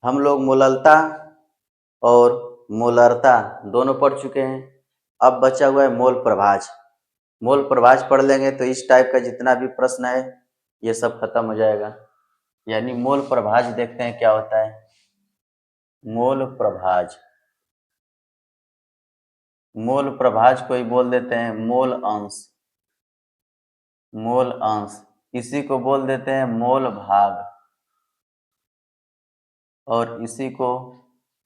हम लोग मोललता और मोलरता दोनों पढ़ चुके हैं। अब बचा हुआ है मोल प्रभाज। मोल प्रभाज पढ़ लेंगे तो इस टाइप का जितना भी प्रश्न है ये सब खत्म हो जाएगा। यानी मोल प्रभाज देखते हैं क्या होता है। मोल प्रभाज, मोल प्रभाज को ही बोल देते हैं मोल अंश। मोल अंश इसी को बोल देते हैं मोल भाग, और इसी को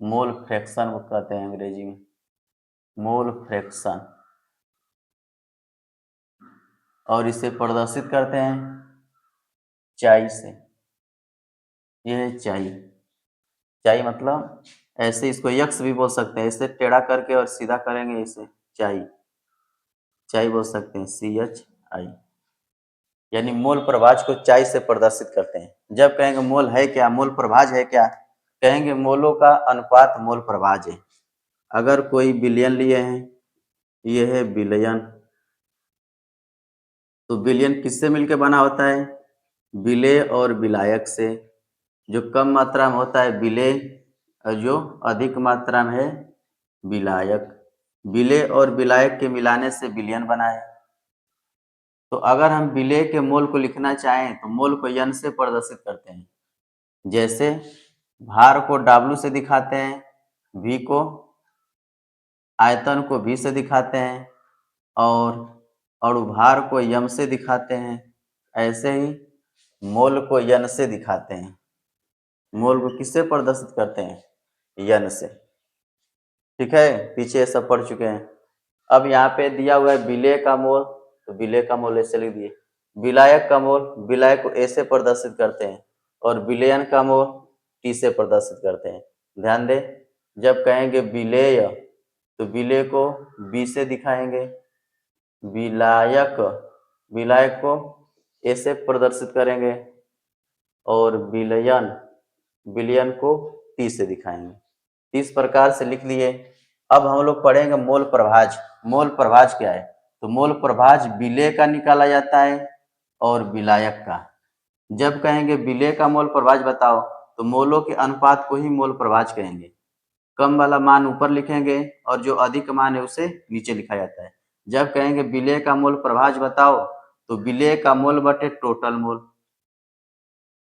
मोल फ्रैक्शन कहते हैं अंग्रेजी में, मोल फ्रैक्शन। और इसे प्रदर्शित करते हैं चाई से। यह है चाई। चाई मतलब ऐसे इसको यक्स भी बोल सकते हैं, इसे टेढ़ा करके और सीधा करेंगे इसे चाई, चाई बोल सकते हैं, CHI। यानी मोल प्रभाज को चाई से प्रदर्शित करते हैं। जब कहेंगे मोल है क्या, मोल प्रभाज है क्या, कहेंगे मोलों का अनुपात मोल प्रभाज है। अगर कोई बिलियन लिए हैं, ये है बिलियन, तो बिलियन किससे मिलकर बना होता है, विलेय और विलायक से। जो कम मात्रा में होता है विलेय और जो अधिक मात्रा में है विलायक। विलेय और विलायक के मिलाने से बिलियन बना है। तो अगर हम विलेय के मोल को लिखना चाहें तो मोल को यन से प्रदर्शित करते हैं। जैसे भार को W से दिखाते हैं, V को, आयतन को V से दिखाते हैं, और अणुभार को यम से दिखाते हैं। ऐसे ही मोल को यन से दिखाते हैं। मोल को किससे प्रदर्शित करते हैं, यन से। ठीक है, पीछे ये सब पढ़ चुके हैं। अब यहाँ पे दिया हुआ है विलेय का मोल, तो विलेय का मोल ऐसे लिख दिए। विलायक का मोल, विलायक को ए से प्रदर्शित करते हैं, और विलेयन का मोल टी से प्रदर्शित करते हैं। ध्यान दें, जब कहेंगे विलेय तो विलेय को बी से दिखाएंगे, विलायक, विलायक को ए से प्रदर्शित करेंगे, और विलयन, विलयन को टी से दिखाएंगे। इस प्रकार से लिख लिए। अब हम लोग पढ़ेंगे मोल प्रभाज। मोल प्रभाज क्या है, तो मोल प्रभाज विलेय का निकाला जाता है और विलायक का। जब कहेंगे विलेय का मोल प्रभाज बताओ, तो मोलों के अनुपात को ही मोल प्रभाज कहेंगे। कम वाला मान ऊपर लिखेंगे और जो अधिक मान है उसे नीचे लिखा जाता है। जब कहेंगे विलेय का मोल प्रभाज बताओ, तो विलेय का मोल बटे टोटल मोल।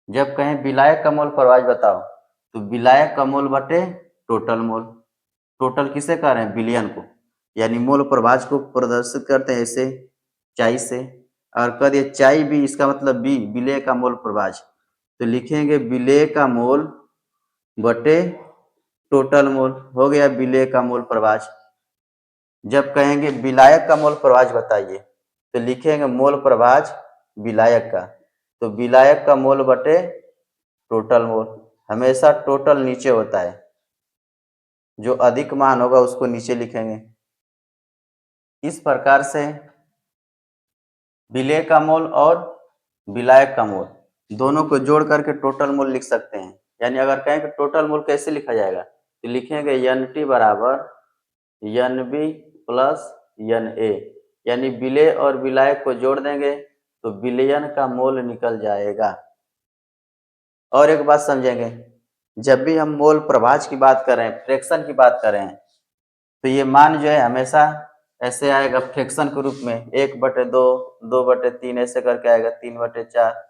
जब कहें विलायक का मोल प्रभाज बताओ, तो विलायक का मोल बटे टोटल मोल। टोटल किसे कह रहे हैं, विलियन को। यानी मोल प्रभाज को प्रदर्शित करते हैं ऐसे चाई से। और कर दिए चाई बी, इसका मतलब बी, विलेय का मोल प्रभाज, तो लिखेंगे विलेय का मोल बटे टोटल मोल। हो गया विलेय का मोल प्रभाज। जब कहेंगे विलायक का मोल प्रभाज बताइए, तो लिखेंगे मोल प्रभाज विलायक का, तो विलायक का मोल बटे टोटल मोल। हमेशा टोटल नीचे होता है, जो अधिक मान होगा उसको नीचे लिखेंगे। इस प्रकार से विलेय का मोल और विलायक का मोल दोनों को जोड़ करके टोटल मोल लिख सकते हैं। यानी अगर कहें कि टोटल मोल कैसे लिखा जाएगा, तो लिखेंगे NT बराबर NB प्लस NA। यानी विलेय और विलायक को जोड़ देंगे तो विलयन का मोल निकल जाएगा। और एक बात समझेंगे, जब भी हम मोल प्रभाज की बात करें, फ्रैक्शन की बात करें, तो ये मान जो है हमेशा ऐसे आएगा फ्रैक्शन के रूप में, 1/2, 2/3 ऐसे करके आएगा, 3/4।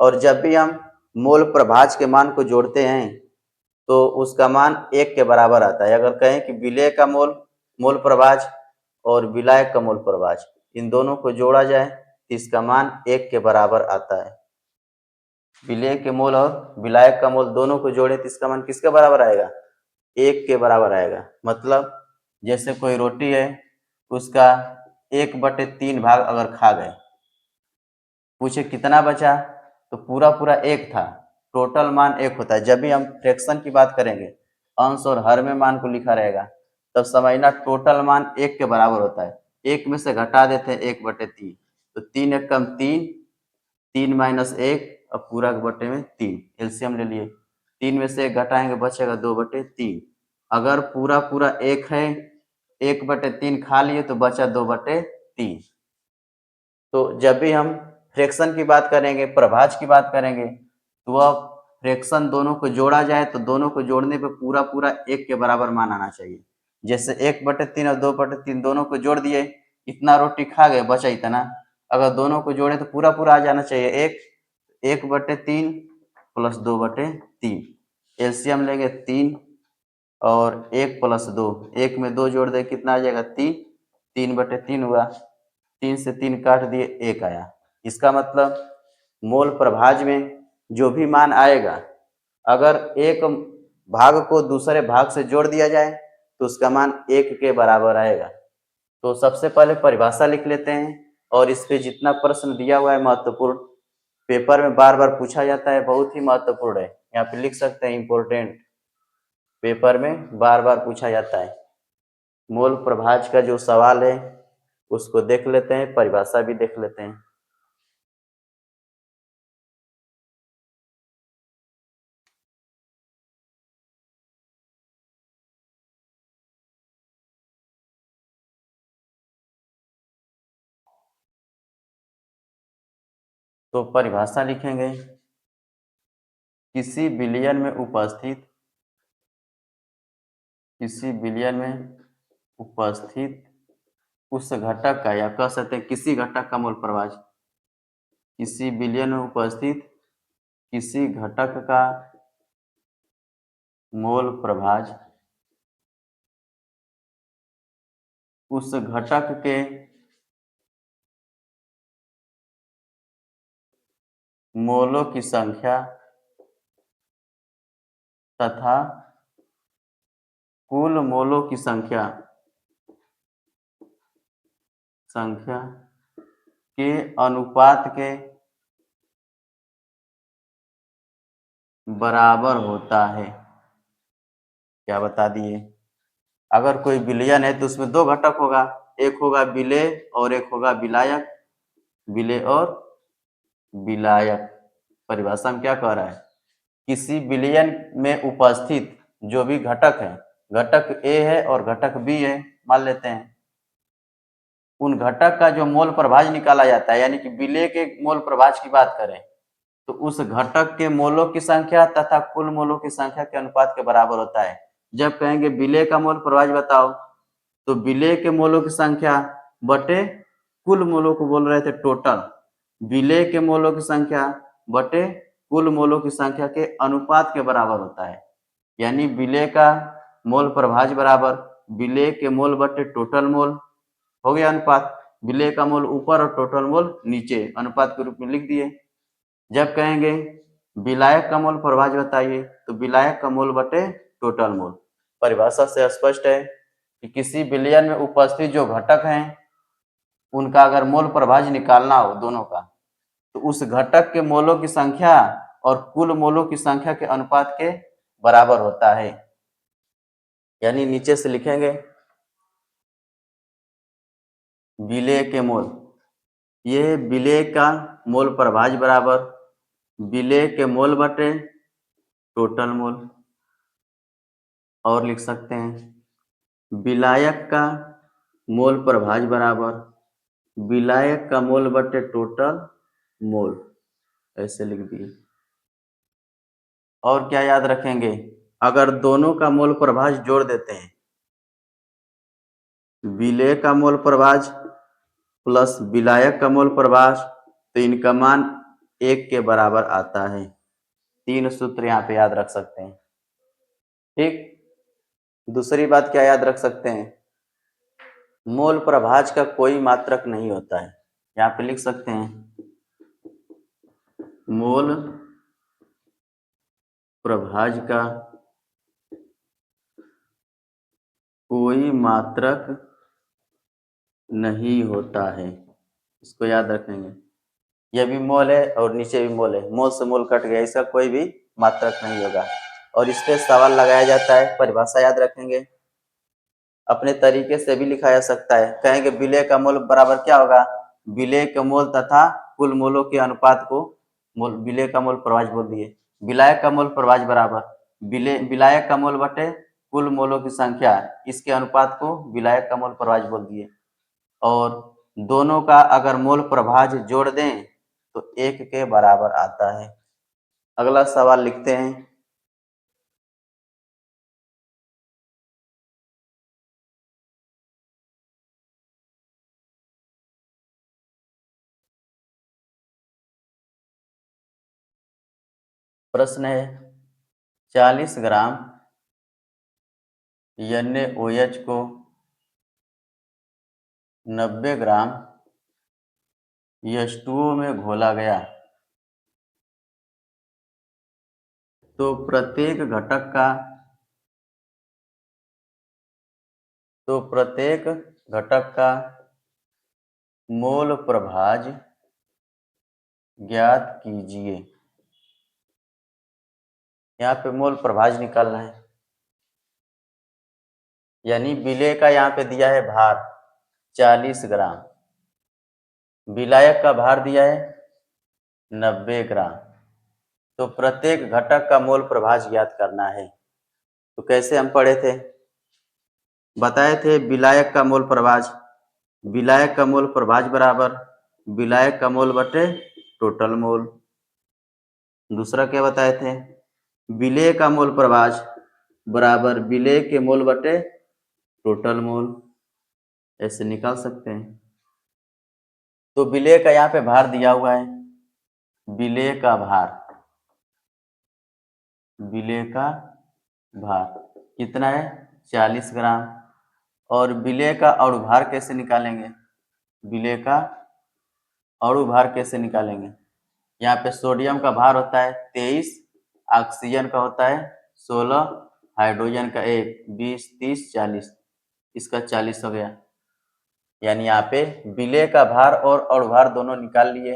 और जब भी हम मोल प्रभाज के मान को जोड़ते हैं तो उसका मान 1 के बराबर आता है। अगर कहें कि विलेय का मोल मोल प्रभाज और विलायक का मोल प्रभाज, इन दोनों को जोड़ा जाए तो इसका मान 1 के बराबर आता है। विलेय के मोल और विलायक का मोल दोनों को जोड़े तो इसका मान किसके बराबर आएगा, 1 के बराबर आएगा। मतलब जैसे कोई रोटी है, उसका 1/3 भाग अगर खा गए, पूछे कितना बचा, तो पूरा पूरा 1 था, टोटल मान 1 होता है। जब भी हम फ्रैक्शन की बात करेंगे, अंश और हर में मान को लिखा रहेगा, तब समझना टोटल मान 1 के बराबर होता है। 1 में से घटा देते हैं 1/3, तो 3 1 कम 3, 3 - 1 और पूरा के बटे में 3, एलसीएम ले लिए। 3 में से 1 घटाएंगे बचेगा 2/3। अगर पूरा पूरा 1 है, 1/3 खा लिए तो बचा 2/3। तो जब भी हम फ्रैक्शन की बात करेंगे, प्रभाज की बात करेंगे, तो वह फ्रैक्शन दोनों को जोड़ा जाए तो दोनों को जोड़ने पे पूरा पूरा 1 के बराबर मान आना चाहिए। जैसे 1/3 और 2/3 दोनों को जोड़ दिए, इतना रोटी खा गए, बचा इतना। अगर दोनों को जोड़े तो पूरा पूरा आ जाना चाहिए 1, 1/3 प्लस 2/3। एलसीएम लेंगे 3 और 1 प्लस 2, 1 में 2 जोड़ दे कितना आ जाएगा 3, 3/3 हुआ, 3 से 3 काट दिए 1 आया। इसका मतलब मोल प्रभाज में जो भी मान आएगा, अगर एक भाग को दूसरे भाग से जोड़ दिया जाए तो उसका मान 1 के बराबर आएगा। तो सबसे पहले परिभाषा लिख लेते हैं, और इस पे जितना प्रश्न दिया हुआ है महत्वपूर्ण, पेपर में बार बार पूछा जाता है, बहुत ही महत्वपूर्ण है, यहाँ पे लिख सकते हैं इंपॉर्टेंट, पेपर में बार बार पूछा जाता है। मोल प्रभाज का जो सवाल है उसको देख लेते हैं, परिभाषा भी देख लेते हैं। तो परिभाषा लिखेंगे, किसी विलयन में उपस्थित उस घटक का, या कह सकते हैं किसी घटक का मोल प्रभाज, किसी विलयन में उपस्थित किसी घटक का मोल प्रभाज उस घटक के मोलों की संख्या तथा कुल मोलों की संख्या के अनुपात के बराबर होता है। क्या बता दिए, अगर कोई विलयन है तो उसमें 2 घटक होगा, एक होगा विलेय और एक होगा विलायक। विलेय और विलायक, परिभाषा में क्या कह रहा है, किसी विलयन में उपस्थित जो भी घटक है, घटक ए है और घटक बी है मान लेते हैं, उन घटक का जो मोल प्रभाज निकाला जाता है, यानी कि विलेय के मोल प्रभाज की बात करें तो उस घटक के मोलों की संख्या तथा कुल मोलों की संख्या के अनुपात के बराबर होता है। जब कहेंगे विलेय का मोल प्रभाज बताओ, तो विलेय के मोलों की संख्या बटे कुल मोलों को बोल रहे थे टोटल, विलेय के मोलों की संख्या बटे कुल मोलों की संख्या के अनुपात के बराबर होता है। यानी विलेय का मोल प्रभाज बराबर विलेय के मोल बटे टोटल मोल, हो गया अनुपात। विलेय का मोल ऊपर और टोटल मोल नीचे, अनुपात के रूप में लिख दिए। जब कहेंगे विलायक का मोल प्रभाज बताइए, तो विलायक का मोल बटे टोटल मोल। परिभाषा से स्पष्ट है कि किसी विलयन में उपस्थित जो घटक हैं उनका अगर मोल प्रभाज निकालना हो दोनों का, तो उस घटक के मोलों की संख्या और कुल मोलों की संख्या के अनुपात के बराबर होता है। यानी नीचे से लिखेंगे विलेय के मोल, ये विलेय का मोल प्रभाज बराबर विलेय के मोल बटे टोटल मोल। और लिख सकते हैं विलायक का मोल प्रभाज बराबर विलायक का मोल बटे टोटल मोल, ऐसे लिख दिए। और क्या याद रखेंगे, अगर दोनों का मोल प्रभाज जोड़ देते हैं, विलेय का मोल प्रभाज प्लस विलायक का मोल प्रभाज, तो इनका मान 1 के बराबर आता है। 3 सूत्र यहाँ पे याद रख सकते हैं। ठीक, दूसरी बात क्या याद रख सकते हैं, मोल प्रभाज का कोई मात्रक नहीं होता है। यहाँ पे लिख सकते हैं मोल प्रभाज का कोई मात्रक नहीं होता है, इसको याद रखेंगे। यह भी मोल है और नीचे भी मोल है, मोल से मोल कट गया, इसका कोई भी मात्रक नहीं होगा। और इस पे सवाल लगाया जाता है, परिभाषा याद रखेंगे। अपने तरीके से भी लिखा जा सकता है, कहेंगे विलेय का मोल बराबर क्या होगा, विलेय के मोल तथा कुल मोलों के अनुपात को मोल, विलेय का मोल प्रभाज बोल दिए। विलायक का मोल प्रभाज बराबर विलायक का मोल बटे कुल मोलों की संख्या, इसके अनुपात को विलायक का मोल प्रभाज बोल दिए। और दोनों का अगर मोल प्रभाज जोड़ दें तो 1 के बराबर आता है। अगला सवाल लिखते हैं। प्रश्न है 40 ग्राम NaOH को 90 ग्राम H2O में घोला गया तो प्रत्येक घटक का मोल प्रभाज ज्ञात कीजिए। यहाँ पे मोल प्रभाज निकालना है, यानी विलेय का यहाँ पे दिया है भार 40 ग्राम, विलायक का भार दिया है 90 ग्राम, तो प्रत्येक घटक का मोल प्रभाज ज्ञात करना है। तो कैसे हम पढ़े थे, बताए थे विलायक का मोल प्रभाज बराबर विलायक का मोल बटे टोटल मोल। दूसरा क्या बताए थे, विलेय का मोल प्रभाज बराबर विलेय के मोल बटे टोटल मोल, ऐसे निकाल सकते हैं। तो विलेय का यहाँ पे भार दिया हुआ है, विलेय का भार कितना है 40 ग्राम, और विलेय का अणुभार कैसे निकालेंगे, विलेय का अणुभार कैसे निकालेंगे। यहाँ पे सोडियम का भार होता है 23, ऑक्सीजन का होता है 16, हाइड्रोजन का 1, 20, 30, 40, इसका 40 हो गया। यानी यहाँ पे विलेय का भार और अणुभार दोनों निकाल लिए।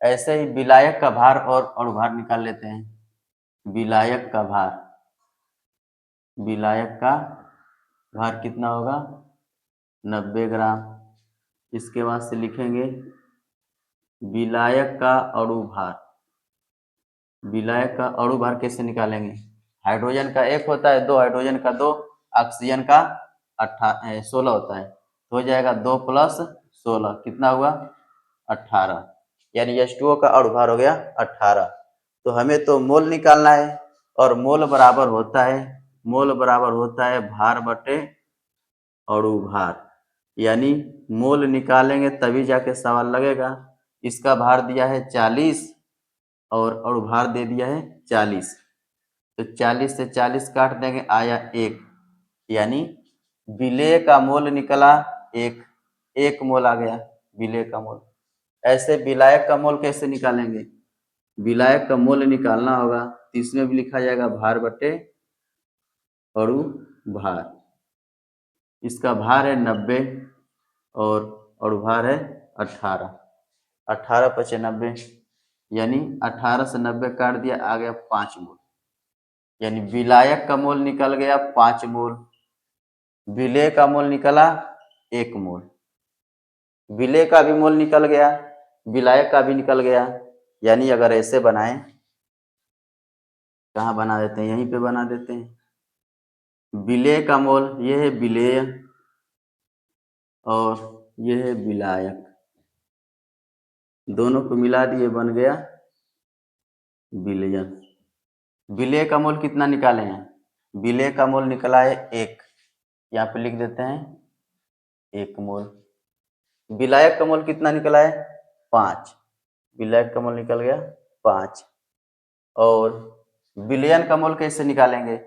ऐसे ही विलायक का भार और अणुभार निकाल लेते हैं। विलायक का भार कितना होगा 90 ग्राम। इसके बाद से लिखेंगे विलायक का अणुभार कैसे निकालेंगे। हाइड्रोजन का 1 होता है 2, हाइड्रोजन का 2, ऑक्सीजन का 16 होता है, तो हो जाएगा 2 + 16 कितना हुआ 18, यानी H2O का अणुभार हो गया 18। तो हमें तो मोल निकालना है, और मोल बराबर होता है भार बटे अणुभार, यानी मोल निकालेंगे तभी जाके सवाल लगेगा। इसका भार दिया है 40 और अणुभार दे दिया है 40, तो 40 से 40 काट देंगे, आया 1, यानी विलेय का मोल निकला 1 मोल आ गया विलेय का मोल। ऐसे विलायक का मोल कैसे निकालेंगे, विलायक का मोल निकालना होगा तो इसमें भी लिखा जाएगा भार बटे अणुभार। इसका भार है 90 और अणुभार है 18, 18 × 90, यानी 18 से 90 काट दिया, आ गया 5 मोल, यानी विलायक का मोल निकल गया 5 मोल, विलेय का मोल निकला 1 मोल। विलेय का भी मोल निकल गया, विलायक का भी निकल गया। यानी अगर ऐसे बनाएं, कहाँ बना देते हैं, यहीं पे बना देते हैं। विलेय का मोल ये है विलेय और ये है विलायक, दोनों को मिला दिए बन गया विलयन। विलेय का मोल कितना निकाले हैं, विलेय का मोल निकला है 1, यहाँ पे लिख देते हैं 1 मोल। विलायक का मोल कितना निकला है 5, विलायक का मोल निकल गया 5। और विलयन का मोल कैसे निकालेंगे,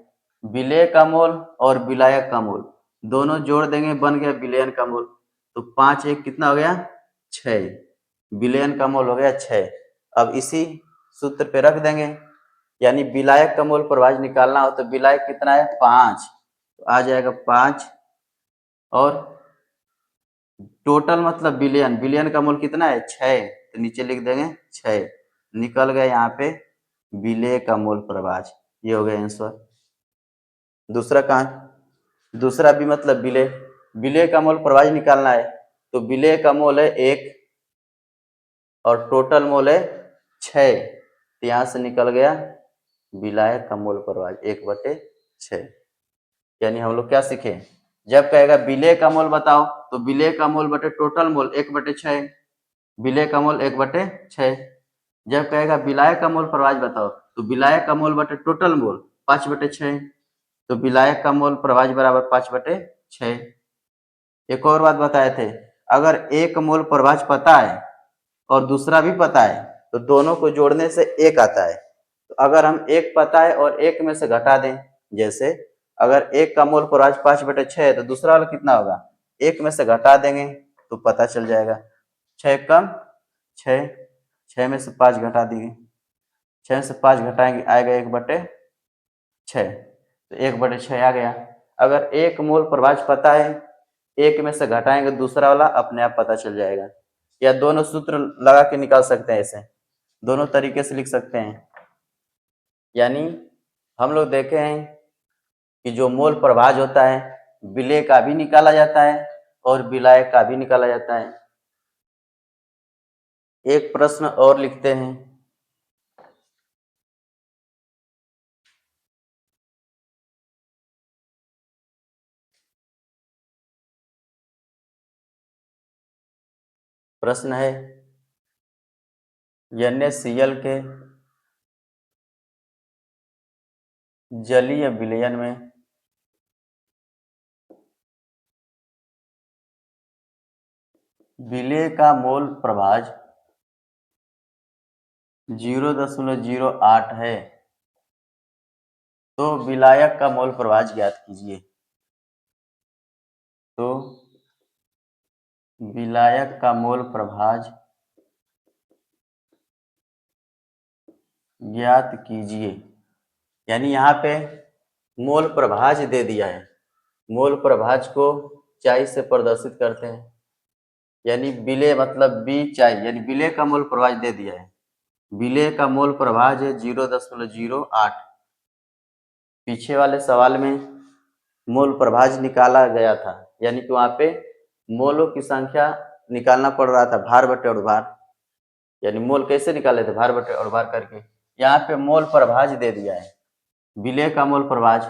विलेय का मोल और विलायक का मोल दोनों जोड़ देंगे, बन गया विलयन का मोल। तो 5 1 कितना हो गया 6, विलयन का मोल हो गया 6। अब इसी सूत्र पे रख देंगे, यानी विलायक का मोल प्रभाज निकालना हो तो विलायक कितना है 5, तो आ जाएगा 5, और टोटल मतलब विलयन का मोल कितना है 6, तो नीचे लिख देंगे 6, निकल गया यहाँ पे विलेय का मोल प्रभाज। ये हो गया आंसर। दूसरा कहाँ, दूसरा भी मतलब विलेय का मोल प्रभाज निकालना है, तो विलेय का मोल है 1 और टोटल मोल है 6, तो यहाँ से निकल गया विलायक का मोल प्रभाज 1/6। यानी हम लोग क्या सीखे, जब कहेगा विलेय का मोल बताओ तो विलेय का मोल बटे टोटल मोल 1/6, विलेय का मोल 1/6। जब कहेगा विलायक का मोल प्रभाज बताओ तो विलायक का मोल बटे टोटल मोल 5/6, तो विलायक का मोल प्रभाज बराबर 5/6। एक और बात बताए थे, अगर एक मोल प्रभाज पता है और दूसरा भी पता है तो दोनों को जोड़ने से एक आता है। तो अगर हम एक पता है और एक में से घटा दें, जैसे अगर एक का मोल प्रभाज 5/6 है तो दूसरा वाला कितना होगा, एक में से घटा देंगे तो पता चल जाएगा। 6 कम 6, 6 में से 5 घटा देंगे, 6 से 5 घटाएंगे आएगा 1/6, तो 1/6 आ गया। अगर एक मोल प्रभाज पता है, एक में से घटाएंगे दूसरा वाला अपने आप पता चल जाएगा। या दोनों सूत्र लगा के निकाल सकते हैं, ऐसे दोनों तरीके से लिख सकते हैं। यानी हम लोग देखे हैं कि जो मोल प्रभाज होता है विलेय का भी निकाला जाता है और विलायक का भी निकाला जाता है। एक प्रश्न और लिखते हैं। प्रश्न है NaCl के जलीय विलयन में विलेय का मोल प्रभाज 0.08 है, तो विलायक का मोल प्रभाज ज्ञात कीजिए। तो विलायक का मोल प्रभाज ज्ञात कीजिए। यानी यहाँ पे मोल प्रभाज दे दिया है, मोल प्रभाज को चाई से प्रदर्शित करते हैं। यानी विलेय मतलब बी चाई, यानी विलेय का मोल प्रभाज दे दिया है। विलेय का मोल प्रभाज है 0.08। पीछे वाले सवाल में मोल प्रभाज निकाला गया था, यानी कि वहाँ पे मोलों की संख्या निकालना पड़ रहा था भार बटे अणुभार। यानी मोल कैसे निकाले थे, भार बटे अणुभार करके। यहाँ पे मोल प्रभाज दे दिया है, विलेय का मोल प्रभाज,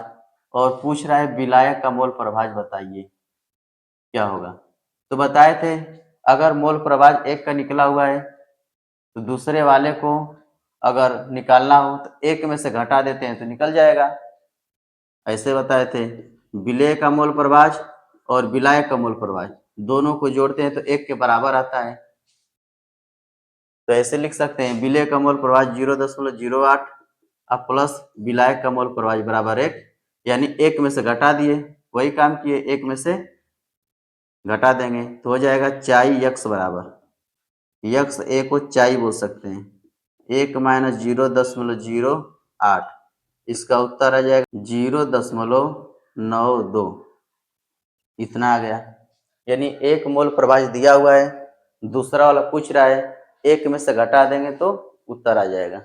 और पूछ रहा है विलायक का मोल प्रभाज बताइए क्या होगा। तो बताए थे अगर मोल प्रभाज एक का निकला हुआ है तो दूसरे वाले को अगर निकालना हो तो एक में से घटा देते हैं तो निकल जाएगा। ऐसे बताए थे विलेय का मोल प्रभाज और विलायक का मोल प्रभाज दोनों को जोड़ते हैं तो एक के बराबर आता है। तो ऐसे लिख सकते हैं विलेय का मोल प्रभाज 0.08 अब प्लस विलायक का मोल प्रभाज बराबर 1, यानी एक में से घटा दिए, वही काम किए, एक में से घटा देंगे तो हो जाएगा चाई यक्स बराबर, यक्स ए को चाई बोल सकते हैं, 1 - 0.08। इसका उत्तर आ जाएगा 0.92, इतना आ गया। यानी एक मोल प्रभाज दिया हुआ है, दूसरा वाला पूछ रहा है, एक में से घटा देंगे तो उत्तर आ जाएगा।